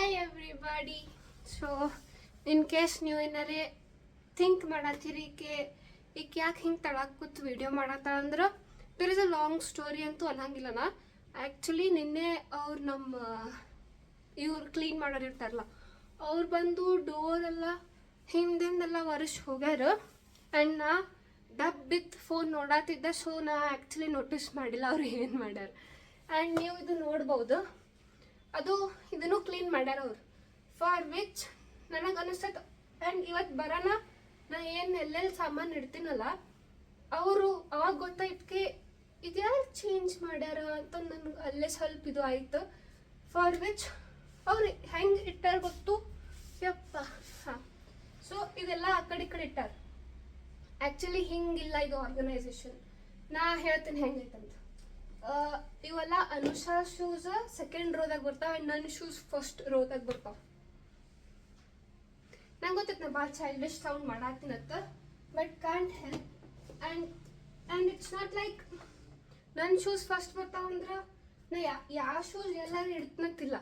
Hi everybody. So in case ನೀವು ಏನಾರೇ think ಮಾಡತ್ತೀರಿ ಈಕೆ ಯಾಕೆ ಹಿಂಗೆ ತಳಕ್ಕೆ ಕೂತು ವಿಡಿಯೋ ಮಾಡತ್ತಾಳ ಅಂದ್ರೆ there is a long story ಅಂತೂ ಅನ್ನಂಗಿಲ್ಲನ. ಆ್ಯಕ್ಚುಲಿ ನಿನ್ನೆ ಅವ್ರು ಇವ್ರು ಕ್ಲೀನ್ ಮಾಡೋರು ಇರ್ತಾರಲ್ಲ, ಅವ್ರು ಬಂದು ಡೋರೆಲ್ಲ ಹಿಂದಿಂದೆಲ್ಲ ಒರೆಸಿ ಹೋಗ್ಯಾರ. ಆ್ಯಂಡ್ ನಾ ಡಬ್ಬಿತ್ತು ಫೋನ್ ನೋಡತ್ತಿದ್ದೆ. ಸೊ ನಾ ಆ್ಯಕ್ಚುಲಿ ನೋಟಿಸ್ ಮಾಡಿಲ್ಲ ಅವ್ರು ಏನು ಮಾಡ್ಯಾರ. ಆ್ಯಂಡ್ ನೀವು ಇದು ನೋಡ್ಬೋದು, ಅದು ಇದನ್ನು ಕ್ಲೀನ್ ಮಾಡ್ಯಾರ ಅವ್ರು. ಫಾರ್ ವಿಚ್ ನನಗೆ ಅನಿಸ್ತೈತೆ. ಆ್ಯಂಡ್ ಇವತ್ತು ಬರೋಣ ನಾ ಏನು ಎಲ್ಲೆಲ್ಲಿ ಸಾಮಾನು ಇಡ್ತೀನಲ್ಲ, ಅವರು ಅವಾಗ ಗೊತ್ತಾಯ್ತಕ್ಕೆ ಇದು ಯಾರು ಚೇಂಜ್ ಮಾಡ್ಯಾರ ಅಂತ ನನಗೆ ಅಲ್ಲೇ ಸ್ವಲ್ಪ ಇದು ಆಯ್ತು. ಫಾರ್ ವಿಚ್ ಅವ್ರು ಹೆಂಗೆ ಇಟ್ಟಾರ ಗೊತ್ತು ಯಪ್ಪ. ಹಾಂ, ಸೊ ಇದೆಲ್ಲ ಆ ಕಡೆ ಈ ಕಡೆ ಇಟ್ಟಾರ. ಆ್ಯಕ್ಚುಲಿ ಹಿಂಗಿಲ್ಲ ಇದು ಆರ್ಗನೈಸೇಷನ್. ನಾ ಹೇಳ್ತೀನಿ ಹೆಂಗೈತಂತ. ಇವೆಲ್ಲ ಅನುಷಾ ಶೂಸ್ ಸೆಕೆಂಡ್ ರೋದಾಗ ಬರ್ತಾವ ಆ್ಯಂಡ್ ನನ್ನ ಶೂಸ್ ಫಸ್ಟ್ ರೋದಾಗ ಬರ್ತಾವ. ನಂಗೆ ಗೊತ್ತೈತೆ ನಾ ಭಾಳ ಚೈಲ್ಡಿಶ್ ಸೌಂಡ್ ಮಾಡತ್ತೀನತ್ತ, but can't help. And it's not like ನನ್ನ ಶೂಸ್ ಫಸ್ಟ್ ಬರ್ತಾವಂದ್ರೆ ನಾ ಯಾವ ಶೂಸ್ ಎಲ್ಲರೂ ಇಡ್ತನಂತಿಲ್ಲ.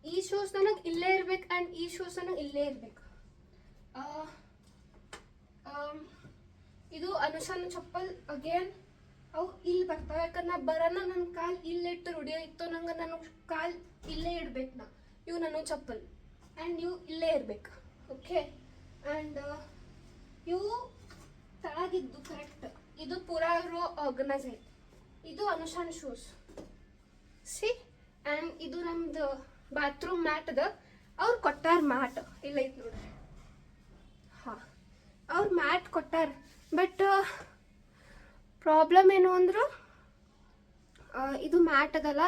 ಈ ಶೂಸ್ ನನಗೆ ಇಲ್ಲೇ ಇರ್ಬೇಕು ಆ್ಯಂಡ್ ಈ ಶೂಸ್ ನನಗೆ ಇಲ್ಲೇ ಇರ್ಬೇಕು. ಇದು ಅನುಷಾನ ಚಪ್ಪಲ್ ಅಗೇನ್ ಅವು ಇಲ್ಲಿ ಬರ್ತಾವೆ. ಯಾಕಂದ್ರೆ ನಾ ಬರೋಣ ನನ್ನ ಕಾಲು ಇಲ್ಲಿಟ್ಟು ರೂಢಿ ಇತ್ತು. ನಂಗೆ ನಾನು ಕಾಲು ಇಲ್ಲೇ ಇಡ್ಬೇಕು. ಇವು ನನ್ನ ಚಪ್ಪಲ್ ಆ್ಯಂಡ್ ಇವು ಇಲ್ಲೇ ಇರ್ಬೇಕು. ಓಕೆ, ಆ್ಯಂಡ್ ಇವು ತಳಗಿದ್ದು ಕರೆಕ್ಟ್. ಇದು ಪೂರಾ ರೋ ಆರ್ಗನೈಸ್ ಐತೆ. ಇದು ಅನುಷಾನ್ ಶೂಸ್ ಸಿ. ಆ್ಯಂಡ್ ಇದು ನಮ್ದು ಬಾತ್ರೂಮ್ ಮ್ಯಾಟ್ ಅದ. ಅವ್ರು ಕೊಟ್ಟಾರ ಮ್ಯಾಟ್, ಇಲ್ಲ ಐತೆ ನೋಡ್ರಿ. ಹಾಂ, ಅವ್ರು ಮ್ಯಾಟ್ ಕೊಟ್ಟಾರ. ಬಟ್ ಪ್ರಾಬ್ಲಮ್ ಏನು ಅಂದ್ರೆ ಇದು ಮ್ಯಾಟ್ ಅದಲ್ಲ,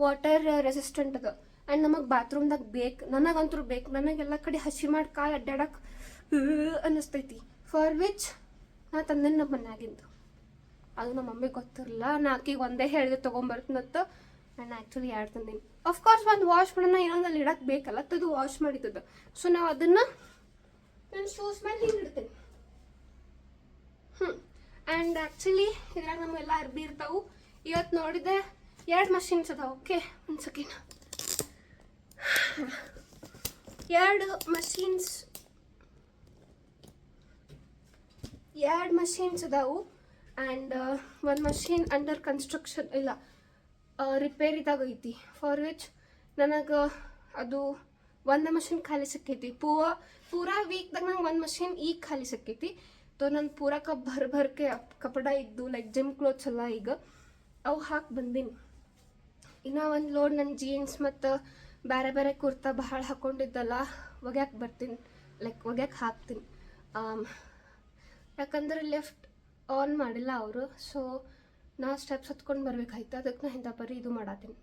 ವಾಟರ್ ರೆಸಿಸ್ಟೆಂಟ್ ಅದ. ಆ್ಯಂಡ್ ನಮಗೆ ಬಾತ್ರೂಮ್ದಾಗ ಬೇಕು, ನನಗಂತೂ ಬೇಕು. ನನಗೆಲ್ಲ ಕಡೆ ಹಸಿ ಮಾಡಿ ಕಾಲು ಅಡ್ಡಾಡಕ್ಕೆ ಅನ್ನಿಸ್ತೈತಿ. ಫಾರ್ ವಿಚ್ ನಾ ತಂದೇನು ನಮ್ಮ ಮನ್ಯಾಗಿಂದು. ಅದು ನಮ್ಮ ಮಮ್ಮಿಗೆ ಗೊತ್ತಿರಲಿಲ್ಲ. ನಾ ಆಕಿಗೆ ಒಂದೇ ಹೇಳಿದೆ ತೊಗೊಂಬರ್ತೀನತ್ತ. ನಾನು ಆ್ಯಕ್ಚುಲಿ ಎರಡು ತಂದೀನಿ. ಅಫ್ಕೋರ್ಸ್ ಒಂದು ವಾಶ್ ಮಾಡೋಣ, ಇನ್ನೊಂದಲ್ಲಿ ಇಡಕ್ಕೆ ಬೇಕಲ್ಲ, ಅದು ವಾಶ್ ಮಾಡಿದ್ದದು. ಸೊ ನಾವು ಅದನ್ನು ನನ್ನ ಶೂಸ್ ಮೇಲೆ ಹಿಂಗೆ ಇಡ್ತೀನಿ. ಆ್ಯಂಡ್ ಆ್ಯಕ್ಚುಲಿ ಇದ್ರಾಗ ನಮಗೆಲ್ಲ ಅರ್ಬಿ ಇರ್ತಾವೆ. ಇವತ್ತು ನೋಡಿದೆ 2 ಮಷೀನ್ಸ್ ಅದಾವೆ. ಓಕೆ, ಒಂದು ಸೆಕೆಂಡ್. 2 ಮಷೀನ್ಸ್ ಅದಾವು. ಆ್ಯಂಡ್ ಒಂದು ಮಷೀನ್ ಅಂಡರ್ ಕನ್ಸ್ಟ್ರಕ್ಷನ್ ಇಲ್ಲ, ರಿಪೇರಿದಾಗ ಐತಿ. ಫಾರ್ ವಿಚ್ ನನಗೆ ಅದು ಒಂದು ಮಷೀನ್ ಖಾಲಿ ಸಿಕ್ಕೈತಿ. ಪೂರಾ ವೀಕ್ದಾಗ ನಂಗೆ ಒಂದು ಮಷೀನ್ ಈಗ ಖಾಲಿ ಸಿಕ್ಕೈತಿ. ತೊ ನನ್ನ ಪೂರಾ ಭರ್ಕೆ ಕಪಡ ಇದ್ದು ಲೈಕ್ ಜಿಮ್ ಕ್ಲೋತ್ಸ್ ಎಲ್ಲ ಈಗ ಅವು ಹಾಕಿ ಬಂದೀನಿ. ಇನ್ನೂ ಒಂದು ಲೋಡ್ ನನ್ನ ಜೀನ್ಸ್ ಮತ್ತು ಬೇರೆ ಬೇರೆ ಕುರ್ತಾ ಭಾಳ ಹಾಕ್ಕೊಂಡಿದ್ದಲ್ಲ ಒಗ್ಯಾಕೆ ಬರ್ತೀನಿ, ಲೈಕ್ ಒಗ್ಯಾಕೆ ಹಾಕ್ತೀನಿ. ಯಾಕಂದ್ರೆ ಲಿಫ್ಟ್ ಆನ್ ಮಾಡಿಲ್ಲ ಅವರು. ಸೊ ನಾ ಸ್ಟೆಪ್ಸ್ ಹತ್ಕೊಂಡು ಬರ್ಬೇಕಾಯ್ತು. ಅದಕ್ಕೆ ನಾ ಇಂಥ ಬರೀ ಇದು ಮಾಡತ್ತೀನಿ,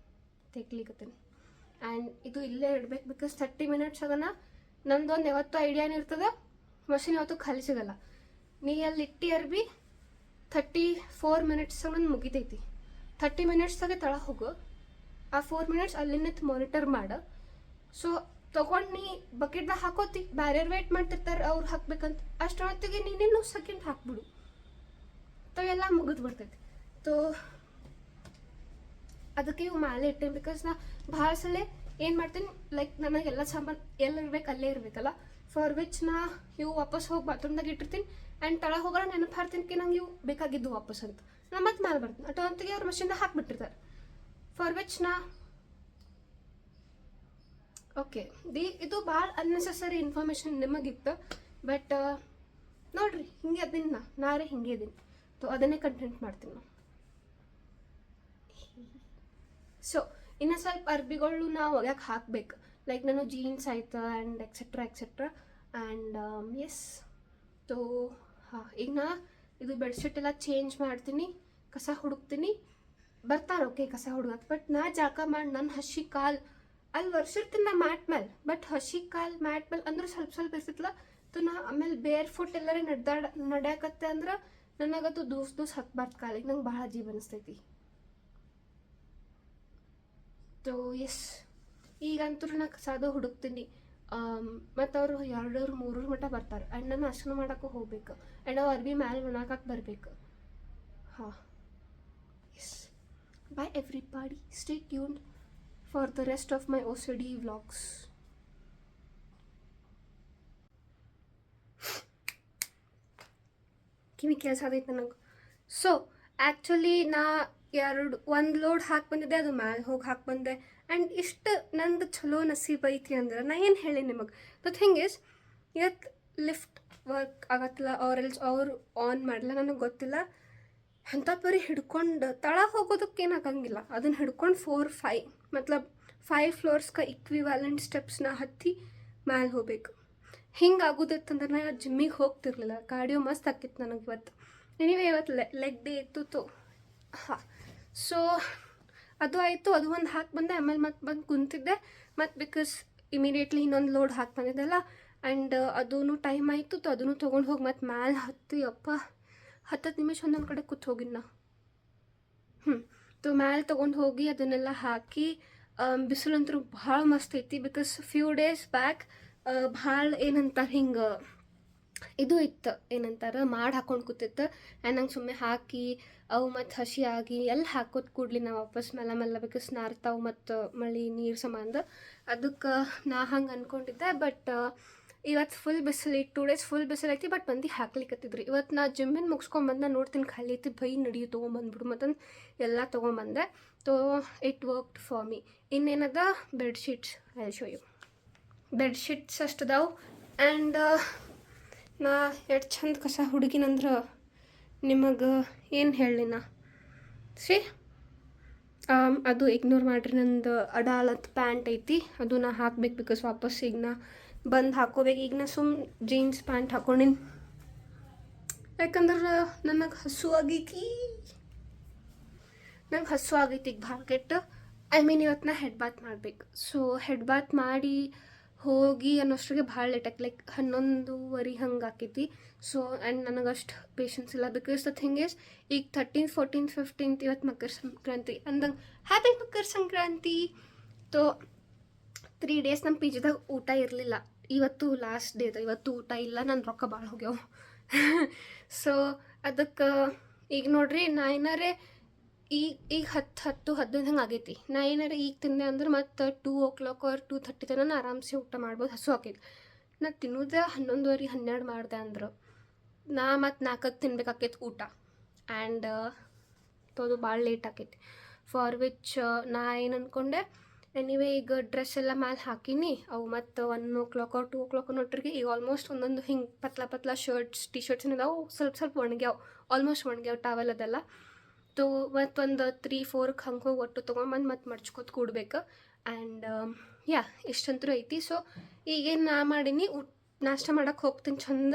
ತೆಗ್ಲಿಕತ್ತೀನಿ. ಆ್ಯಂಡ್ ಇದು ಇಲ್ಲೇ ಇಡ್ಬೇಕು. ಬಿಕಾಸ್ 30 ಮಿನಿಟ್ಸ್ ಅದನ್ನು ನಂದೊಂದು ಯಾವತ್ತೂ ಐಡಿಯಾನೇ ಇರ್ತದೆ, ಮಷಿನ್ ಯಾವತ್ತೂ ಖಾಲಿ ಸಿಗಲ್ಲ. ನೀ ಅಲ್ಲಿ ಇಟ್ಟಿ ಅರ್ಬಿ 34 ಮಿನಿಟ್ಸ್ ನಂದು ಮುಗಿತೈತಿ. 30 ಮಿನಿಟ್ಸ್ದಾಗೆ ತಳ ಹೋಗು. ಆ 4 ಮಿನಿಟ್ಸ್ ಅಲ್ಲಿಂದ ಮಾನಿಟರ್ ಮಾಡು. ಸೊ ತೊಗೊಂಡು ನೀ ಬಕೆಟ್ದಾಗ ಹಾಕೋತಿ, ಬ್ಯಾರ್ಯಾರು ವೇಟ್ ಮಾಡ್ತಿರ್ತಾರೆ ಅವ್ರು ಹಾಕ್ಬೇಕಂತ. ಅಷ್ಟೊತ್ತಿಗೆ ನೀನಿನ್ನೂ ಸೆಕೆಂಡ್ ಹಾಕ್ಬಿಡು, ಎಲ್ಲ ಮುಗಿದು ಬಿಡ್ತೈತಿ. ತೋ ಅದಕ್ಕೆ ಇವು ಮೇಲೆ ಇಟ್ಟೆ. ಬಿಕಾಸ್ ನಾ ಭಾಳ ಸಲ ಏನು ಮಾಡ್ತೀನಿ, ಲೈಕ್ ನನಗೆಲ್ಲ ಸಾಮಾನು ಎಲ್ಲಿರ್ಬೇಕು ಅಲ್ಲೇ ಇರಬೇಕಲ್ಲ. ಫಾರ್ ವಿಚ್ ನಾ ಇವು ವಾಪಸ್ ಹೋಗಿ ಬಾತ್ರೂಮ್ದಾಗ ಇಟ್ಟಿರ್ತೀನಿ. ಆ್ಯಂಡ್ ತಳ ಹೋಗೋಣ ನೆನಪು ಹಾರ್ತೀನಿ ನಂಗೆ ಇವು ಬೇಕಾಗಿದ್ದು ವಾಪಸ್ ಅಂತ. ನಾ ಮತ್ತೆ ಮೇಲೆ ಬರ್ತೀನಿ. ಅಟೊಂತಿಗೆ ಅವ್ರ ಮಷೀನ್ದಾಗ ಹಾಕಿಬಿಟ್ಟಿರ್ತಾರೆ. ಫಾರ್ ವಿಚ್ ನಾ ಓಕೆ ಇದು ಭಾಳ ಅನ್ನೆಸೆಸರಿ ಇನ್ಫಾರ್ಮೇಷನ್ ನಿಮಗಿತ್ತು. ಬಟ್ ನೋಡ್ರಿ, ಹಿಂಗೆ ಅದೀನಿ ನಾರೇ ಹಿಂಗೆ ಇದೀನಿ. ಸೊ ಅದನ್ನೇ ಕಂಟೆಂಟ್ ಮಾಡ್ತೀನಿ ನಾವು. ಸೊ ಇನ್ನು ಸ್ವಲ್ಪ ಅರ್ಬಿಗಳು ನಾವು ಒಗ್ಯಾಕೆ ಹಾಕ್ಬೇಕು. ಲೈಕ್ ನಾನು ಜೀನ್ಸ್ ಆಯ್ತು ಆ್ಯಂಡ್ ಎಕ್ಸೆಟ್ರಾ. ಆ್ಯಂಡ್ ಎಸ್, ತೋ ಹಾಂ, ಈಗ ನಾ ಇದು ಬೆಡ್ಶೀಟ್ ಎಲ್ಲ ಚೇಂಜ್ ಮಾಡ್ತೀನಿ, ಕಸ ಹುಡುಕ್ತೀನಿ. ಬರ್ತಾರೆ ಓಕೆ ಕಸ ಹುಡುಗಕ್ಕೆ. ಬಟ್ ನಾ ಜಾಕ ಮಾಡಿ ನನ್ನ ಹಸಿ ಕಾಲು ಅಲ್ಲಿ ಒರ್ಸಿರ್ತೀನಿ ನಾ ಮ್ಯಾಟ್ ಮೇಲೆ. ಬಟ್ ಹಸಿ ಕಾಲು ಮ್ಯಾಟ್ ಮೇಲೆ ಅಂದ್ರೆ ಸ್ವಲ್ಪ ಇರ್ತೈತಲ್ಲ. ತೊ ನಾ ಆಮೇಲೆ ಬೇರ್ ಫುಟ್ ಎಲ್ಲರೇ ನಡ್ಯಾಕತ್ತೆ ಅಂದ್ರೆ ನನಗದು ದೂಸ್ ಹತ್ಬಾರ್ದು ಕಾಲಿಗೆ. ನಂಗೆ ಭಾಳ ಅಜೀಬ್ ಅನಿಸ್ತೈತಿ. ತೋ ಎಸ್, ಈಗಂತೂ ನಾ ಕಸಾದು ಹುಡುಕ್ತೀನಿ. ಮತ್ತು ಅವರು 2-3 ಮಟ್ಟ ಬರ್ತಾರೆ. ಆ್ಯಂಡ್ ನಾನು ಅಷ್ಟನ್ನು ಮಾಡೋಕ್ಕೂ ಹೋಗ್ಬೇಕು. ಆ್ಯಂಡ್ ಅವು ಅರ್ಬಿ ಮ್ಯಾಲೆ ಒಣಗಾಕಕ್ಕೆ ಬರಬೇಕು. ಹಾಂ, S. Bye everybody, stay tuned for the rest of my OCD vlogs. ಕಿವಿ ಕೆಲಸ ಆಗೈತೆ ನನಗೆ. ಸೊ ಆ್ಯಕ್ಚುಲಿ ನಾ ಒಂದು ಲೋಡ್ ಹಾಕಿ ಬಂದಿದ್ದೆ, ಅದು ಮ್ಯಾಲೆ ಹೋಗಿ ಹಾಕಿ ಬಂದೆ. ಆ್ಯಂಡ್ ಇಷ್ಟು ನಂದು ಚಲೋ ನಸೀಬ್ ಐತಿ ಅಂದ್ರೆ ನಾ ಏನು ಹೇಳಿ ನಿಮಗೆ. ದ ಥಿಂಗ್ ಈಸ್, ಇವತ್ತು ಲಿಫ್ಟ್ ವರ್ಕ್ ಆಗತ್ತಿಲ್ಲ, ಅವ್ರು ಆನ್ ಮಾಡಲ್ಲ, ನನಗೆ ಗೊತ್ತಿಲ್ಲ. ಅಂಥ ಪರಿ ಹಿಡ್ಕೊಂಡು ತಳ ಹೋಗೋದಕ್ಕೇನಾಗಂಗಿಲ್ಲ, ಅದನ್ನು ಹಿಡ್ಕೊಂಡು 4-5 ಮತ್ಲಬ್ 5 ಫ್ಲೋರ್ಸ್ಗೆ ಇಕ್ವಿವ್ಯಾಲೆಂಟ್ ಸ್ಟೆಪ್ಸ್ನ ಹತ್ತಿ ಮ್ಯಾಲೆ ಹೋಗ್ಬೇಕು. ಹಿಂಗೆ ಆಗೋದಿತ್ತಂದ್ರೆ ನಾ ಜಿಮ್ಮಿಗೆ ಹೋಗ್ತಿರ್ಲಿಲ್ಲ. ಕಾರ್ಡಿಯೋ ಮಸ್ತ್ ಆಕಿತ್ತು ನನಗೆ ಇವತ್ತು. ಎನಿವೇ ಇವತ್ತು ಲೆಗ್ ಡೇ ಇತ್ತು. ಹಾಂ, ಸೊ ಅದು ಆಯಿತು. ಅದು ಒಂದು ಹಾಕಿ ಬಂದೆ. ಆಮೇಲೆ ಮತ್ತೆ ಬಂದು ಕುಂತಿದ್ದೆ. ಮತ್ತು ಬಿಕಾಸ್ ಇಮಿಡಿಯೇಟ್ಲಿ ಇನ್ನೊಂದು ಲೋಡ್ ಹಾಕಿ ಬಂದಿದ್ದೆಲ್ಲ, ಆ್ಯಂಡ್ ಅದೂ ಟೈಮ್ ಆಯಿತು. ಅದನ್ನು ತೊಗೊಂಡು ಹೋಗಿ ಮತ್ತು ಮ್ಯಾಲೆ ಹತ್ತಿ 10 ನಿಮಿಷ ಒಂದೊಂದು ಕಡೆ ಕೂತ್ ಹೋಗಿದ್ದು ನಾ. ಮ್ಯಾಲೆ ತೊಗೊಂಡು ಹೋಗಿ ಅದನ್ನೆಲ್ಲ ಹಾಕಿ, ಬಿಸಿಲಂತೂ ಭಾಳ ಮಸ್ತ್ ಐತಿ. ಬಿಕಾಸ್ ಫ್ಯೂ ಡೇಸ್ ಬ್ಯಾಕ್ ಭಾಳ ಏನಂತಾರೆ ಹಿಂಗೆ ಇದು ಇತ್ತು, ಏನಂತಾರೆ ಮಾಡಿ ಹಾಕ್ಕೊಂಡು ಕೂತಿತ್ತು. ಆ್ಯಂಡ್ ನಂಗೆ ಸುಮ್ಮನೆ ಹಾಕಿ ಅವು ಮತ್ತು ಹಸಿ ಆಗಿ ಎಲ್ಲಿ ಹಾಕೋದು ಕೂಡಲಿ ನಾವು ವಾಪಸ್ ಮೆಲ್ಲ ಬಿಕಾಸ್ ನಾರ್ತಾವು ಮತ್ತು ಮಳೆ ನೀರು ಸಂಬಂಧ. ಅದಕ್ಕೆ ನಾ ಹಂಗೆ ಅಂದ್ಕೊಂಡಿದ್ದೆ. ಬಟ್ ಇವತ್ತು ಫುಲ್ ಬಿಸಿಲು, 2 ಡೇಸ್ ಫುಲ್ ಬಿಸಿಲು ಐತಿ. ಬಟ್ ಮಂದಿ ಹಾಕ್ಲಿಕ್ಕತ್ತಿದ್ರು. ಇವತ್ತು ನಾ ಜಿಮ್ಮಿನ ಮುಗಿಸ್ಕೊಂಬಂದು ನೋಡ್ತೀನಿ ಖಾಲಿ ಐತಿ. ಬೈ ನಡಿಯು ತೊಗೊಂಬಂದ್ಬಿಡು ಮತ್ತಂದು ಎಲ್ಲ ತೊಗೊಂಬಂದೆ. It worked for me. ಇನ್ನೇನದ bedsheets, I show you. Bedsheets ಅಷ್ಟದಾವು. ಆ್ಯಂಡ್ ನಾ ಎಷ್ಟು ಚಂದ ಕಸ ಹುಡುಗಿನಂದ್ರೆ ನಿಮಗೆ ಏನು ಹೇಳಲಿ ನಾ. ಅದು ಇಗ್ನೋರ್ ಮಾಡಿರಿ. ನಂದು ಅಡಾಲತ್ ಪ್ಯಾಂಟ್ ಐತಿ, ಅದು ನಾ ಹಾಕ್ಬೇಕು. ಬಿಕಾಸ್ ವಾಪಸ್ ಈಗ ನಾ ಬಂದು ಹಾಕೋಬೇಕು. ಈಗ ನಾ ಜೀನ್ಸ್ ಪ್ಯಾಂಟ್ ಹಾಕೊಂಡಿನಿ, ಯಾಕಂದ್ರೆ ನನಗೆ ಹಸು ಆಗೈತಿ. ಈಗ ಭಾಳ ಕೆಟ್ಟು. ಐ ಮೀನ್ ಇವತ್ತು ನಾ ಹೆಡ್ ಬಾತ್ ಮಾಡ್ಬೇಕು. ಸೊ ಹೆಡ್ ಬಾತ್ ಮಾಡಿ ಹೋಗಿ ಅನ್ನೋಷ್ಟಿಗೆ ಭಾಳ ಲೇಟ್ ಆಗಿ, ಲೈಕ್ 11:30 ಹಂಗೆ ಆಕೈತಿ. ಸೊ ಆ್ಯಂಡ್ ನನಗೆ ಅಷ್ಟು ಪೇಷನ್ಸ್ ಇಲ್ಲ. ಬಿಕಾಸ್ ದ ಥಿಂಗ್ ಈಸ್, ಈಗ 13th, 14th, 15th ಇವತ್ತು ಮಕರ ಸಂಕ್ರಾಂತಿ ಅಂದಂಗೆ ಹ್ಯಾಪಿ ಮಕರ ಸಂಕ್ರಾಂತಿ. 3 ಡೇಸ್ ನಮ್ಮ ಪಿಜಿದಾಗ ಊಟ ಇರಲಿಲ್ಲ. ಇವತ್ತು ಲಾಸ್ಟ್ ಡೇ ಇವತ್ತು ಊಟ ಇಲ್ಲ. ನನ್ನ ರೊಕ್ಕ ಭಾಳ ಹೋಗ್ಯಾವ. ಸೊ ಅದಕ್ಕೆ ಈಗ ನೋಡ್ರಿ, ನಾ ಏನಾರೇ ಈಗ 10-15 ಹಂಗೆ ಆಗೈತಿ. ನಾ ಏನಾರ ಈಗ ತಿಂದೆ ಅಂದ್ರೆ ಮತ್ತು 2 o'clock or 2:30 ತನಕ ನಾ ಆರಾಮ್ಸೆ ಊಟ ಮಾಡ್ಬೋದು. ಹಸು ಆಕೈತಿ. ನಾ ತಿನ್ನೋದೇ 11:30, 12 ಮಾಡಿದೆ ಅಂದ್ರೆ ನಾ ಮತ್ತು 4ಕ್ಕೆ ತಿನ್ಬೇಕಾಕೈತಿ ಊಟ. ಆ್ಯಂಡ್ ಅದು ಭಾಳ ಲೇಟ್ ಆಕೈತಿ. ಫಾರ್ ವಿಚ್ ನಾ ಏನು ಅಂದ್ಕೊಂಡೆ, ಎನಿವೇ ಈಗ ಡ್ರೆಸ್ ಎಲ್ಲ ಮ್ಯಾಲೆ ಹಾಕೀನಿ. ಅವು ಮತ್ತು 1 o'clock or 2 o'clock ಅನ್ನೋಟ್ರಿಗೆ ಈಗ ಆಲ್ಮೋಸ್ಟ್ ಒಂದೊಂದು ಹಿಂಗೆ ಪತ್ಲಾ ಶರ್ಟ್ಸ್, ಟಿ ಶರ್ಟ್ಸ್ ಏನಿದಾವೆ ಸ್ವಲ್ಪ ಒಣಗ್ಯಾವ. ಆಲ್ಮೋಸ್ಟ್ ಒಣಗ್ಯಾವ ಟಾವೆಲ್ ಅದೆಲ್ಲ. ಮತ್ತೊಂದು 3-4 ಹಂಗೆ ಹೋಗಿ ಒಟ್ಟು ತೊಗೊಂಬಂದು ಮತ್ತು ಮಡ್ಚ್ಕೊತ ಕೂಡ್ಬೇಕು. ಆ್ಯಂಡ್ ಇಷ್ಟಂತೂ ಐತಿ. ಸೊ ಈಗೇನು ನಾ ಮಾಡೀನಿ, ನಾಷ್ಟ ಮಾಡೋಕ್ಕೆ ಹೋಗ್ತೀನಿ. ಚಂದ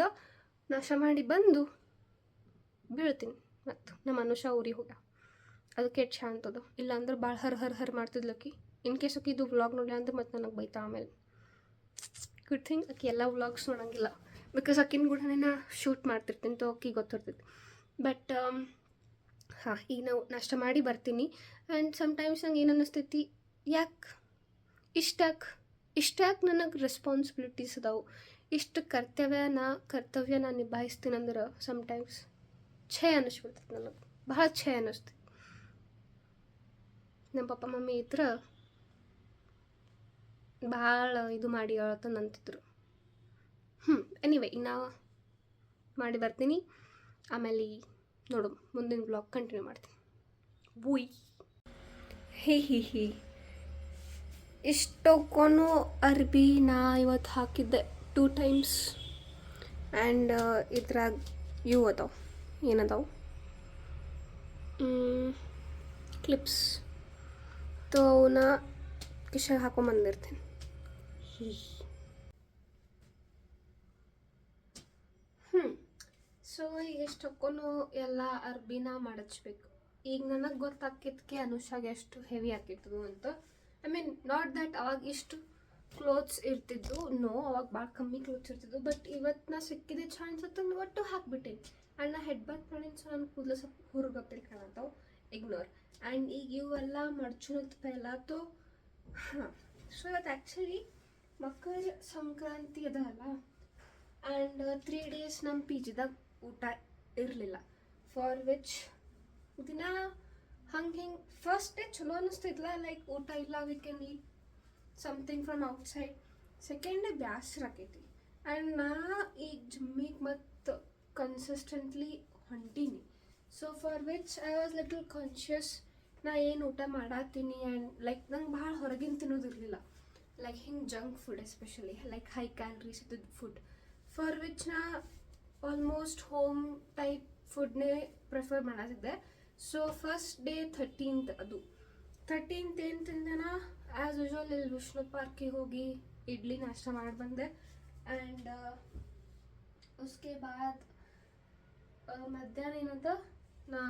ನಾಷ್ಟ ಮಾಡಿ ಬಂದು ಬೀಳ್ತೀನಿ. ಮತ್ತು ನಮ್ಮ ಅನುಷಾ ಊರಿಗೆ ಹೋಗ, ಅದಕ್ಕೆ ಎಷ್ಟು ಶಾಂತದ. ಇಲ್ಲಾಂದ್ರೆ ಭಾಳ ಹರ್ ಮಾಡ್ತಿದ್ಲಕ್ಕಿ. ಇನ್ ಕೇಸ್ ಆಕಿ ಇದು ವ್ಲಾಗ್ ನೋಡಲಿ ಅಂದ್ರೆ ಮತ್ತು ನನಗೆ ಬೈತಾ. ಆಮೇಲೆ ಗುಡ್ ಥಿಂಗ್ ಆಕಿ ಎಲ್ಲ ವ್ಲಾಗ್ಸ್ ನೋಡೋಂಗಿಲ್ಲ. ಬಿಕಾಸ್ ಆಕಿನ ಕೂಡ ನಾ ಶೂಟ್ ಮಾಡ್ತಿರ್ತೀನಿ. ಆಕಿ ಗೊತ್ತಿರ್ತೈತಿ. ಬಟ್ ಈಗ ನಾವು ನಾಷ್ಟ ಮಾಡಿ ಬರ್ತೀನಿ. ಆ್ಯಂಡ್ ಸಮ್ಟೈಮ್ಸ್ ನಂಗೆ ಏನು ಅನ್ನಿಸ್ತೈತಿ, ಇಷ್ಟಾಕೆ ನನಗೆ ರೆಸ್ಪಾನ್ಸಿಬಿಲಿಟೀಸ್ ಅದಾವೆ, ಇಷ್ಟು ಕರ್ತವ್ಯ ನಾ ನಿಭಾಯಿಸ್ತೀನಿ ಅಂದ್ರೆ ಸಮ್ಟೈಮ್ಸ್ ಅನ್ನಿಸ್ಬಿಡ್ತೈತಿ ನನಗೆ. ಭಾಳ ಅನ್ನಿಸ್ತೈತಿ. ನಮ್ಮ ಪಪ್ಪ ಮಮ್ಮಿ ಇದ್ರೆ ಭಾಳ ಇದು ಮಾಡಿ ಹೇಳ್ತಂದು ಅಂತಿದ್ರು. ಎನಿವೇ ಈಗ ನಾ ಮಾಡಿ ಬರ್ತೀನಿ. ಆಮೇಲೆ ನೋಡು, ಮುಂದಿನ ಬ್ಲಾಗ್ ಕಂಟಿನ್ಯೂ ಮಾಡ್ತೀನಿ. ಬೂಯ್. ಹಿ ಇಷ್ಟೊಕ್ಕೊನು ಅರ್ಬಿ ನಾ ಇವತ್ತು ಹಾಕಿದ್ದೆ 2 times. ಆ್ಯಂಡ್ ಇದ್ರಾಗ ಇವು ಅದಾವೆ, ಏನದಾವು ಕ್ಲಿಪ್ಸ್. ಅವನ್ನ ಕಿಶೆಗೆ ಹಾಕೊಂಬಂದಿರ್ತೀನಿ. ಸೊ ಈಗ ಎಷ್ಟೊಕ್ಕೊನು ಎಲ್ಲ ಅರ್ಬಿನ ಮಡಚ್ಬೇಕು. ಈಗ ನನಗೆ ಗೊತ್ತಾಕಿದ್ದಕ್ಕೆ ಅನುಷಾಗೆ ಎಷ್ಟು ಹೆವಿ ಆಕಿತ್ತು ಅಂತ. ಐ ಮೀನ್ ನಾಟ್ ದ್ಯಾಟ್ ಅವಾಗ ಇಷ್ಟು ಕ್ಲೋತ್ಸ್ ಇರ್ತಿದ್ದು, ಅವಾಗ ಭಾಳ ಕಮ್ಮಿ ಕ್ಲೋತ್ಸ್ ಇರ್ತಿದ್ದು. ಬಟ್ ಇವತ್ತು ನಾ ಸಿಕ್ಕಿದೆ ಚಾನ್ಸ್ ಅಂತಂದು ಒಟ್ಟು ಹಾಕ್ಬಿಟ್ಟೇನಿ. ಆ್ಯಂಡ್ ನಾ ಹೆಡ್ ಬಾತ್ ಮಾಡೀನಿ. ಸೊ ನನ್ನ ಕೂದಲು ಸ್ವಲ್ಪ ಹುರುಗಪ್ಪಲ್ಲಿ ಕಾಣತ್ತಾವೆ, ಇಗ್ನೋರ್. ಆ್ಯಂಡ್ ಈಗ ಇವೆಲ್ಲ ಮಡ್ಚುನತ್ ಪೆಹಲಾತು. ಸೊ ಇವತ್ತು ಆ್ಯಕ್ಚುಲಿ ಮಕರ ಸಂಕ್ರಾಂತಿ ಅದಲ್ಲ. ಆ್ಯಂಡ್ 3 days ನಮ್ಮ ಪಿ ಜಿದಾಗ ಊಟ ಇರಲಿಲ್ಲ. ಫಾರ್ ವಿಚ್ ದಿನ ಹಿಂಗೆ ಫಸ್ಟ್ ಡೇ ಚಲೋ ಅನ್ನಿಸ್ತಿದ್ಲ, ಲೈಕ್ ಊಟ ಇಲ್ಲ, we can eat something from outside. Second day ಬ್ಯಾಸರ ಆಕೈತಿ. ಆ್ಯಂಡ್ ನಾ ಈಗ ಜಿಮ್ಮಿಗೆ ಮತ್ತು ಕನ್ಸಿಸ್ಟೆಂಟ್ಲಿ ಹೊಂಟೀನಿ. So for which I was little conscious ನಾ ಏನು ಊಟ ಮಾಡತ್ತೀನಿ. ಆ್ಯಂಡ್ ಲೈಕ್ ನಂಗೆ ಭಾಳ ಹೊರಗಿನ ತಿನ್ನೋದಿರಲಿಲ್ಲ, ಲೈಕ್ ಹಿಂಗೆ junk food especially like high calories ಇದ್ದದ್ದು ಫುಡ್. ಫಾರ್ ವಿಚ್ ನಾ ಆಲ್ಮೋಸ್ಟ್ ಹೋಮ್ ಟೈಪ್ ಫುಡ್ನೇ ಪ್ರಿಫರ್ ಮಾಡತ್ತಿದ್ದೆ. ಸೊ ಫಸ್ಟ್ ಡೇ 13th ಅದು 13th ಏನು ತಿಂದೆನ ಆ್ಯಸ್ ಯೂಶ್ವಲ್ ಇಲ್ಲಿ ವಿಷ್ಣು ಪಾರ್ಕಿಗೆ ಹೋಗಿ ಇಡ್ಲಿ ನಾಷ್ಟ ಮಾಡಿ ಬಂದೆ. ಆ್ಯಂಡ್ ಉಸ್ಕೆ ಬಾದ್ ಮಧ್ಯಾಹ್ನ ಏನಂತ ನಾ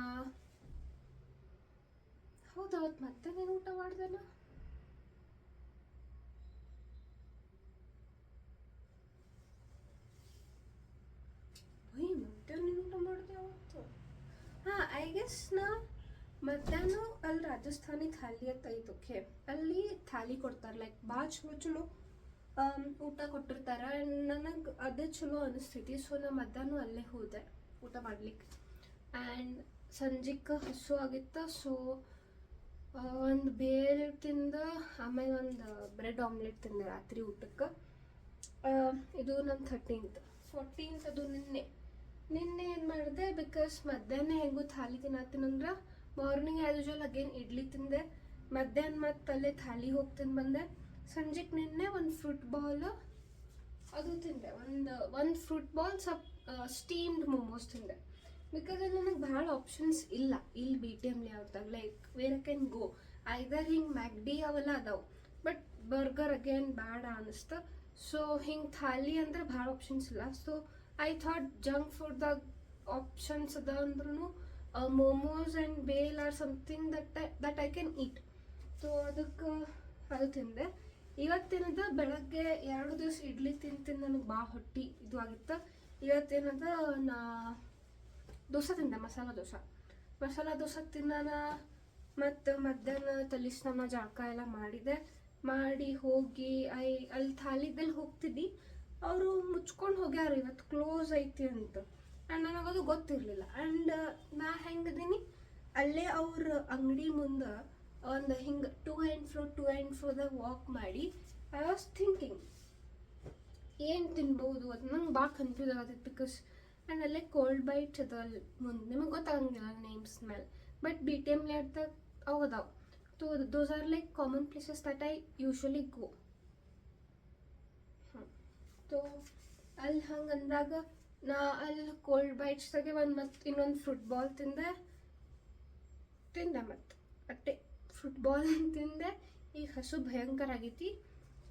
ಹೌದು ಅವತ್ತು ಮಧ್ಯಾಹ್ನ ಏನು ಊಟ ಮಾಡ್ದೆನ, ಮಧ್ಯಾಹ್ನ ಏನು ಊಟ ಮಾಡಿದೆ ಅವತ್ತು. ಹಾಂ, ಐ ಗೆಸ್ ನಾ ಮಧ್ಯಾಹ್ನ ಅಲ್ಲಿ ರಾಜಸ್ಥಾನಿ ಥಾಲಿ ಅಂತ ಐತೆ. ಓಕೆ, ಅಲ್ಲಿ ಥಾಲಿ ಕೊಡ್ತಾರೆ, ಲೈಕ್ ಭಾಳ ಚಲೋ ಚಲೋ ಊಟ ಕೊಟ್ಟಿರ್ತಾರೆ. ನನಗೆ ಅದೇ ಚಲೋ ಅನಿಸ್ತೈತಿ. ಸೊ ನಾ ಮಧ್ಯಾಹ್ನ ಅಲ್ಲೇ ಹೋದೆ ಊಟ ಮಾಡ್ಲಿಕ್ಕೆ. ಆ್ಯಂಡ್ ಸಂಜೆಗೆ ಹಸು ಆಗಿತ್ತು. ಸೊ ಒಂದು ಬೇಲ್ ತಿಂದು ಆಮೇಲೆ ಒಂದು ಬ್ರೆಡ್ ಆಮ್ಲೆಟ್ ತಿಂದೆ ರಾತ್ರಿ ಊಟಕ್ಕೆ. ಇದು ನನ್ನ 13th. 14th ಅದು ನಿನ್ನೆ ಏನು ಮಾಡಿದೆ, ಬಿಕಾಸ್ ಮಧ್ಯಾಹ್ನ ಹೆಂಗೂ ಥಾಲಿ ತಿನ್ನತ್ತೀನಂದ್ರೆ morning as usual again idli ತಿಂದೆ. ಮಧ್ಯಾಹ್ನ ಮತ್ತು ಅಲ್ಲೇ ಥಾಲಿ ಹೋಗಿ ತಿಂದು ಬಂದೆ. ಸಂಜೆಗೆ ನಿನ್ನೆ ಒಂದು ಫ್ರೂಟ್ ಬಾಲ್ ಅದು ತಿಂದೆ. ಒಂದು ಫ್ರೂಟ್ ಬಾಲ್ ಸ್ಟೀಮ್ಡ್ ಮೊಮೋಸ್ ತಿಂದೆ. ಬಿಕಾಸ್ ಅಲ್ಲಿ ನನಗೆ ಭಾಳ ಆಪ್ಷನ್ಸ್ ಇಲ್ಲ ಇಲ್ಲಿ BTM ಲೇಔಟ್ದಾಗ, like where I can go either ಹಿಂಗೆ ಮ್ಯಾಕ್ಡಿ ಅವೆಲ್ಲ ಅದಾವೆ. ಬಟ್ ಬರ್ಗರ್ ಅಗೇನ್ ಬೇಡ ಅನ್ನಿಸ್ತು. ಸೊ ಹಿಂಗೆ ಥಾಲಿ ಅಂದ್ರೆ ಭಾಳ ಆಪ್ಷನ್ಸ್ ಇಲ್ಲ. ಸೊ ಐ ಥಾಟ್ ಜಂಕ್ ಫುಡ್ದಾಗ ಆಪ್ಷನ್ಸ್ ಅದ ಅಂದ್ರೂ momos and bhel or something that I can eat. So ಅದಕ್ಕೆ ಅದು ತಿಂದೆ. ಇವತ್ತೇನದ ಬೆಳಗ್ಗೆ 2 ದಿವಸ ಇಡ್ಲಿ ತಿಂದು ನನಗೆ ಭಾಳ ಹೊಟ್ಟೆ ಇದು ಆಗಿತ್ತು. ಇವತ್ತೇನದ ನಾ ದೋಸೆ ತಿಂದೆ, ಮಸಾಲ ದೋಸೆ ತಿನ್ನಾನ. ಮತ್ತು ಮಧ್ಯಾಹ್ನ ತಲೆ ಸ್ನಾನ ಜಳಕ ಎಲ್ಲ ಮಾಡಿ ಹೋಗಿ ಅಲ್ಲಿ ಥಾಲಿದಲ್ಲಿ ಹೋಗ್ತಿದ್ದಿ, ಅವರು ಮುಚ್ಕೊಂಡು ಹೋಗ್ಯಾರ ಇವತ್ತು ಕ್ಲೋಸ್ ಐತಿ ಅಂತ. ಆ್ಯಂಡ್ ನನಗದು ಗೊತ್ತಿರಲಿಲ್ಲ. ಆ್ಯಂಡ್ ನಾ ಹೆಂಗದೀನಿ ಅಲ್ಲೇ ಅವ್ರ ಅಂಗಡಿ ಮುಂದೆ ಒಂದು ಹಿಂಗೆ ಟು ಆ್ಯಂಡ್ ಫ್ರೋದಾಗ ವಾಕ್ ಮಾಡಿ ಐ ವಾಸ್ ಥಿಂಕಿಂಗ್ ಏನು ತಿನ್ಬೋದು ಅದು. ನಂಗೆ ಭಾಳ ಕನ್ಫ್ಯೂಸ್ ಆಗತ್ತೈತೆ. ಬಿಕಾಸ್ ಆ್ಯಂಡ್ ಅಲ್ಲೇ ಕೋಲ್ಡ್ ಬೈಟ್ಸ್ ಅದ ಅಲ್ಲಿ ಮುಂದೆ, ನಿಮಗೆ ಗೊತ್ತಾಗಂಗಿಲ್ಲ ನೇಮ್ಸ್ ಮೇಲೆ. ಬಟ್ BTM ಲೇಔಟ್ದಾಗ ಅವು ಅದಾವೆ. So those are like common places that I usually go. So ಅಲ್ಲಿ ಹಂಗೆ ಅಂದಾಗ ನಾ ಅಲ್ಲಿ ಕೋಲ್ಡ್ ಬೈಟ್ಸ್ದಾಗೆ ಮತ್ತು ಇನ್ನೊಂದು ಫ್ರೂಟ್ ಬಾಲ್ ತಿಂದೆ ಮತ್ತು ಅಟ್ಟೆ ಫ್ರೂಟ್ ಬಾಲ್ ತಿಂದೆ. ಈಗ ಹಸು ಭಯಂಕರ ಆಗೈತಿ.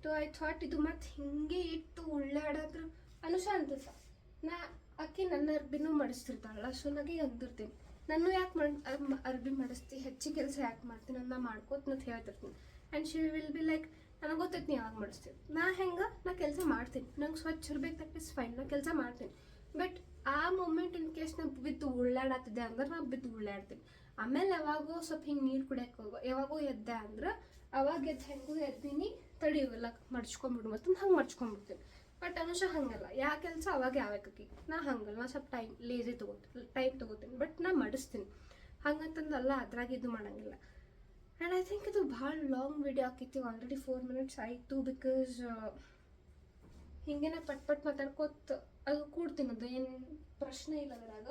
ಸೊ ಐ ಥಾಟ್ ಇದು ಮತ್ತು ಹಿಂಗೆ ಇಟ್ಟು ಉಳ್ಳಾಡೋದ್ರ ಅನುಷಾ ಅಂತಸ ನಾ ಆಕೆ ನನ್ನ ಅರ್ಬಿನೂ ಮಾಡಿಸ್ತಿರ್ತಾಳಲ್ಲ. ಸೊ ನಾಗೆ ಅಂದಿರ್ತೀನಿ, ನಾನು ಯಾಕೆ ಅರ್ಬಿ ಮಾಡಿಸ್ತಿ, ಹೆಚ್ಚಿಗೆ ಕೆಲಸ ಯಾಕೆ ಮಾಡ್ತೀನಿ ನಾ ಮಾಡ್ಕೋತ ಹೇಳ್ತಿರ್ತೀನಿ. And she will be like ನನಗೆ ಗೊತ್ತೈತಿ ನೀ ಯಾವಾಗ ಮಾಡಿಸ್ತೀನಿ. ನಾ ಕೆಲಸ ಮಾಡ್ತೀನಿ, ನಂಗೆ ಸ್ವಚ್ಛ ಇರ್ಬೇಕು, ದಟ್ ಇಸ್ ಫೈನ್, ನಾ ಕೆಲಸ ಮಾಡ್ತೀನಿ. ಬಟ್ ಆ ಮೂಮೆಂಟ್ ಇನ್ ಕೇಸ್ ನಾ ಬಿದ್ದು ಉಳ್ಳಾಡತ್ತಿದ್ದೆ ಅಂದ್ರೆ ನಾ ಬಿದ್ದು ಉಳ್ಳಾಡ್ತೀನಿ. ಆಮೇಲೆ ಯಾವಾಗೋ ಸ್ವಲ್ಪ ಹಿಂಗೆ ನೀರು ಕುಡಿಯೋಕೆ ಯಾವಾಗೋ ಎದ್ದೆ ಅಂದ್ರೆ ಅವಾಗ ಹೆಂಗೂ ಎದ್ದೀನಿ ತಡಿಯೋಲ್ಲ ಮಡ್ಚ್ಕೊಂಡ್ಬಿಡು ಮತ್ತು ಹಂಗೆ ಮಡ್ಚ್ಕೊಂಡ್ಬಿಡ್ತೀನಿ. ಬಟ್ ಅನುಷ ಹಂಗಲ್ಲ, ಯಾವ ಕೆಲಸ ಅವಾಗ ಯಾವಾಕಿ ನಾ ಹಂಗಲ್ಲ. ನಾ ಸ್ವಲ್ಪ ಟೈಮ್ ತೊಗೋತೀನಿ ಬಟ್ ನಾ ಮಾಡಿಸ್ತೀನಿ. ಹಂಗಂತಂದಲ್ಲ ಅದ್ರಾಗ ಇದು ಮಾಡೋಂಗಿಲ್ಲ. ಆ್ಯಂಡ್ ಐ ಥಿಂಕ್ ಇದು ಭಾಳ ಲಾಂಗ್ ವಿಡಿಯೋ ಆಕೈತಿ. ಆಲ್ರೆಡಿ 4 minutes ಆಯಿತು. ಬಿಕಾಸ್ ಹಿಂಗೇನೆ ಪಟ್ ಮಾತಾಡ್ಕೋತ ಅದು ಕೂಡ್ತೀನಿ, ಅದು ಏನು ಪ್ರಶ್ನೆ ಇಲ್ಲ ಅದ್ರಾಗ.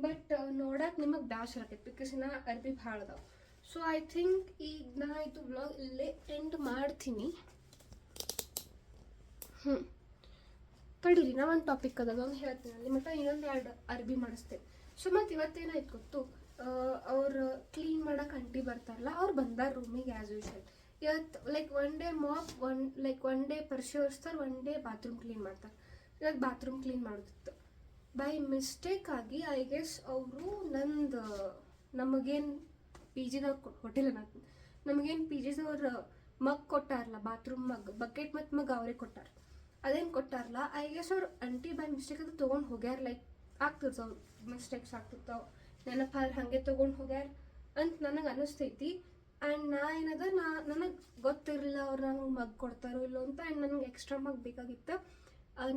ಬಟ್ ನೋಡಕ್ಕೆ ನಿಮಗೆ ಬೇಸರ ಆಕೈತಿ ಬಿಕಾಸ್ ನಾ ಅರ್ಬಿ ಭಾಳ ಅದಾವೆ. ಸೊ ಐ ಥಿಂಕ್ ಈಗ ನಾ ಇದು ವ್ಲಾಗ್ ಇಲ್ಲೇ ಎಂಡ್ ಮಾಡ್ತೀನಿ. ತಡೀರಿ, ನಾ ಒಂದು ಟಾಪಿಕ್ ಅದ ಒಂದು ಹೇಳ್ತೀನಿ ಅಲ್ಲಿ ಮತ್ತು ಇನ್ನೊಂದು 2 ಅರ್ಬಿ ಮಾಡಿಸ್ತೇನೆ. ಸೊ ಮತ್ತು ಇವತ್ತೇನಾಯ್ತು ಗೊತ್ತು, ಅವ್ರು ಕ್ಲೀನ್ ಮಾಡೋಕೆ ಆಂಟಿ ಬರ್ತಾರಲ್ಲ, ಅವ್ರು ಬಂದಾರ ರೂಮಿಗೆ ಆ್ಯಸ್ ಯೂಶ್ವಲ್. ಇವತ್ತು like one day mop, one day ಪರ್ಶಿ ಒರೆಸ್ತಾರೆ, ಒನ್ ಡೇ ಬಾತ್ರೂಮ್ ಕ್ಲೀನ್ ಮಾಡ್ತಾರೆ. ಇವತ್ತು ಬಾತ್ರೂಮ್ ಕ್ಲೀನ್ ಮಾಡೋದಿತ್ತು. ಬೈ ಮಿಸ್ಟೇಕ್ ಆಗಿ ಐ ಗೆಸ್ ಅವರು ನಮಗೇನು PGದವ್ರು ಕೊಟ್ಟಿಲ್ಲ, ನಮಗೇನು PGದವ್ರು ಮಗ್ ಕೊಟ್ಟಾರಲ್ಲ, ಬಾತ್ರೂಮ್ ಬಕೆಟ್ ಮತ್ತು ಮಗ್ ಅವ್ರಿಗೆ ಕೊಟ್ಟಾರ. ಅದೇನು ಕೊಟ್ಟಾರಲ್ಲ, ಐ ಗೆಸ್ ಅವ್ರು ಆಂಟಿ ಬೈ ಮಿಸ್ಟೇಕ್ ಅದು ತೊಗೊಂಡು ಹೋಗ್ಯಾರ. ಲೈಕ್ ಆಗ್ತಿರ್ತಾವೆ ಮಿಸ್ಟೇಕ್ಸ್ ಆಗ್ತಿರ್ತಾವೆ, ನೆನಪಾದ್ರೆ ಹಾಗೆ ತೊಗೊಂಡು ಹೋಗ್ಯಾರ ಅಂತ ನನಗೆ ಅನ್ನಿಸ್ತೈತಿ. ಆ್ಯಂಡ್ ನಾ ಏನದ ನನಗೆ ಗೊತ್ತಿರಲಿಲ್ಲ ಅವ್ರು ನಂಗೆ ಮಗ್ ಕೊಡ್ತಾರೋ ಇಲ್ಲೋ ಅಂತ. ಆ್ಯಂಡ್ ನನಗೆ ಎಕ್ಸ್ಟ್ರಾ ಮಗ್ ಬೇಕಾಗಿತ್ತು.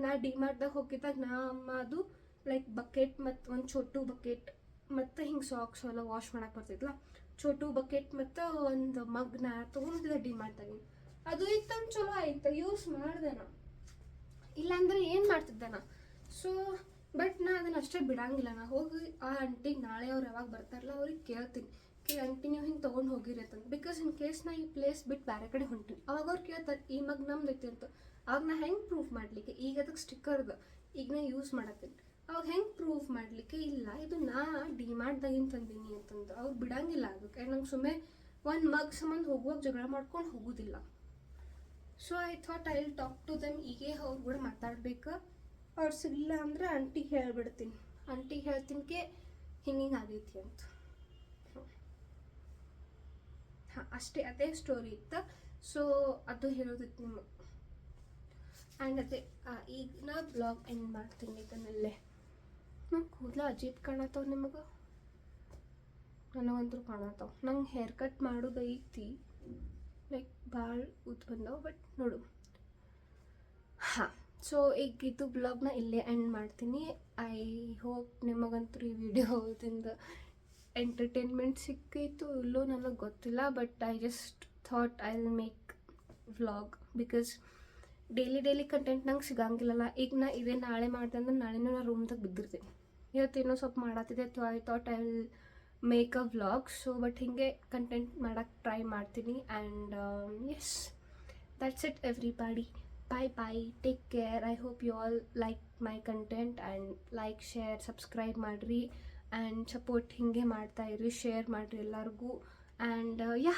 ನಾ ಡಿಮಾರ್ಟ್ದಾಗ ಹೋಗಿದ್ದಾಗ ನಾ ಅಮ್ಮ ಅದು ಲೈಕ್ ಬಕೆಟ್ ಮತ್ತು ಒಂದು ಚೋಟು ಬಕೆಟ್ ಮತ್ತು ಹಿಂಗೆ ಸಾಕ್ಸ್ ಎಲ್ಲ ವಾಶ್ ಮಾಡಕ್ಕೆ ಬರ್ತಿದ್ಲ, ಚೋಟು ಬಕೆಟ್ ಮತ್ತು ಒಂದು ಮಗ್ನ ತೊಗೊಂಡಿದ್ದೆ ಡಿಮಾರ್ಟ್ದಾಗಿ. ಅದು ಇತ್ತಂದು ಚಲೋ ಆಯ್ತು, ಯೂಸ್ ಮಾಡಿದೆ ನಾ, ಇಲ್ಲಾಂದ್ರೆ ಏನು ಮಾಡ್ತಿದ್ದೆ ನಾ. ಸೊ ಬಟ್ ನಾ ಅದನ್ನ ಅಷ್ಟೇ ಬಿಡಂಗಿಲ್ಲ. ನಾ ಹೋಗಿ ಆ ಆಂಟಿಗೆ ನಾಳೆ ಅವ್ರು ಯಾವಾಗ ಬರ್ತಾರಲ್ಲ ಅವ್ರಿಗೆ ಕೇಳ್ತೀನಿ, ಆಂಟಿ ನೀವು ಹಿಂಗೆ ತೊಗೊಂಡು ಹೋಗಿರಿ ಅಂತಂದು. ಬಿಕಾಸ್ ಇನ್ ಕೇಸ್ ನಾ ಈ ಪ್ಲೇಸ್ ಬಿಟ್ಟು ಬೇರೆ ಕಡೆ ಹೊಂಟೀನಿ, ಅವಾಗ ಅವ್ರು ಕೇಳ್ತಾರೆ ಈ ಮಗ್ ನಮ್ದೈತಿ ಅಂತ. ಅವಾಗ ನಾ ಹೆಂಗೆ ಪ್ರೂಫ್ ಮಾಡಲಿಕ್ಕೆ, ಈಗ ಅದಕ್ಕೆ ಸ್ಟಿಕ್ಕರ್ದು ಈಗ ನಾ ಯೂಸ್ ಮಾಡತ್ತೀನಿ, ಅವಾಗ ಹೆಂಗೆ ಪ್ರೂಫ್ ಮಾಡಲಿಕ್ಕೆ, ಇಲ್ಲ ಇದು ನಾ ಡಿಮಾರ್ಟ್ದಾಗಿನ ತಂದೀನಿ ಅಂತಂದು ಅವ್ರು ಬಿಡಂಗಿಲ್ಲ ಅದಕ್ಕೆ. ನಂಗೆ ಸುಮ್ಮನೆ ಒಂದು ಮಗ್ ಸಂಬಂಧ ಹೋಗುವಾಗ ಜಗಳ ಮಾಡ್ಕೊಂಡು ಹೋಗೋದಿಲ್ಲ. So I thought I will talk to them. ಈಗೇ ಅವ್ರು ಕೂಡ ಮಾತಾಡ್ಬೇಕು. ಅವ್ರು ಸಿಗಲಿಲ್ಲ ಅಂದರೆ ಆಂಟಿಗೆ ಹೇಳ್ಬಿಡ್ತೀನಿ, ಆಂಟಿಗೆ ಹೇಳ್ತೀನಿ ಹಿಂಗೆ ಆಗೈತಿ ಅಂತ. ಹಾಂ ಅಷ್ಟೇ, ಅದೇ ಸ್ಟೋರಿ ಇತ್ತು. ಸೊ ಅದು ಹೇಳೋದಿತ್ತು ನಿಮಗೆ. ಆ್ಯಂಡ್ ಅದೇ ಈಗ ನಾ ಬ್ಲಾಗ್ ಎಂಡ್ ಮಾಡ್ತೀನಿ ಇದನ್ನಲ್ಲೇ. ನಂಗೆ ಕೂದಲ ಅಜೀಬ್ ಕಾಣತ್ತವ ನಿಮಗೆ, ನನಗಂತೂ ಕಾಣತ್ತವ. ನಂಗೆ ಹೇರ್ ಕಟ್ ಮಾಡೋದು ಐತಿ, ಲೈಕ್ ಭಾಳ ಉದ್ದ ಬಂದವು, ಬಟ್ ನೋಡು. ಹಾಂ, ಸೊ ಈಗ ಇದು ಬ್ಲಾಗ್ನ ಇಲ್ಲೇ ಎಂಡ್ ಮಾಡ್ತೀನಿ. ಐ ಹೋಪ್ ನಿಮಗಂತೂ ಈ ವಿಡಿಯೋದಿಂದ ಎಂಟರ್ಟೈನ್ಮೆಂಟ್ ಸಿಕ್ಕಿತ್ತು ಇಲ್ಲೋ ನನಗೆ ಗೊತ್ತಿಲ್ಲ. But I just thought I will make vlog, because daily content ನಂಗೆ ಸಿಗಂಗಿಲ್ಲಲ್ಲ. ಈಗ ನಾ ಇದೇ ನಾಳೆ ಮಾಡಿದೆ ಅಂದ್ರೆ ನಾಳೆನೂ ನಾ ರೂಮ್ದಾಗ ಬಿದ್ದಿರ್ತೀನಿ. ಇವತ್ತೇನೋ ಸ್ವಲ್ಪ ಮಾಡತ್ತಿದೆ, I thought I will make a vlog. So but ಹೀಗೆ ಕಂಟೆಂಟ್ ಮಾಡೋಕ್ಕೆ ಟ್ರೈ ಮಾಡ್ತೀನಿ. And yes, that's it everybody. Bye, take care. I hope you all like my content, and like, share, subscribe ಮಾಡ್ರಿ, and support ಹಿಂಗೆ ಮಾಡ್ತಾ ಇರಿ, share ಮಾಡ್ರಿ ಎಲ್ಲರಿಗೂ. And yeah